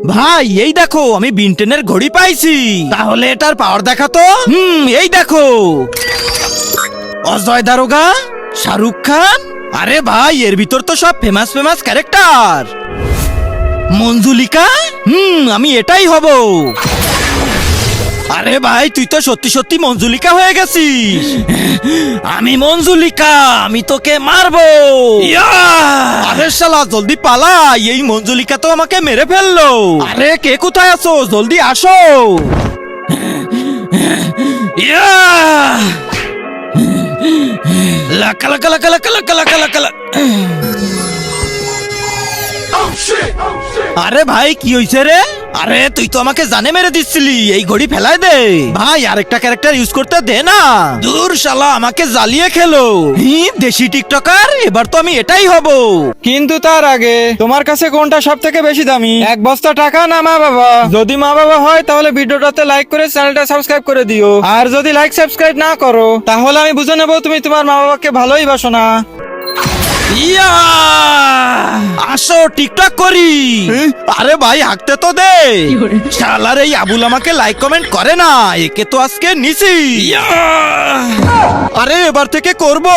ভাই এই দেখো আমি বিনটেনের ঘড়ি পাইছি। তাহলে এটার পাওয়ার দেখাতো। এই দেখো, অজয় দারোগা, শাহরুখ খান। আরে ভাই এর ভিতর তো সব ফেমাস ফেমাস ক্যারেক্টার। মঞ্জুলিকা, আমি এটাই হব। আরে ভাই তুই তো সত্যি সত্যি মঞ্জুলিকা হয়ে গেছিস। আমি মঞ্জুলিকা, আমি তোকে মারবো। আরে শালা জলদি পালা, এই মঞ্জুলিকা তো আমাকে মেরে ফেললো। আরে কে কোথায় আছো, জলদি আসো। লাকা লাকা লাকা লাকা লাকা লাকা লাকা লা- আরে ভাই কি হইছে রে? আরে তুই তো আমাকে জানে মেরে দিচ্ছিলি, এই ঘড়ি ফেলায় দে। ভাই আরেকটা ক্যারেক্টার ইউজ করতে দে না। দূর শালা আমাকে জ্বালিয়ে খেলো। দেশি টিকটকার, এবার তো আমি এটাই হব। কিন্তু তার আগে তোমার কাছে কোনটা সব থেকে বেশি দামি, এক বস্তা টাকা না মা বাবা? যদি মা বাবা হয় তাহলে ভিডিওটাতে লাইক করে চ্যানেলটা সাবস্ক্রাইব করে দিও, আর যদি লাইক সাবস্ক্রাইব না করো তাহলে আমি বুঝে নেবো তুমি তোমার মা বাবাকে ভালোই বাসো না। ইয়া আসো টিকটক করি। আরে ভাই হাঁকতে তো দে। শালার এই আবুল আমাকে লাইক কমেন্ট করে না, একে তো আজকে নিছি। আরে এবার থেকে করবো।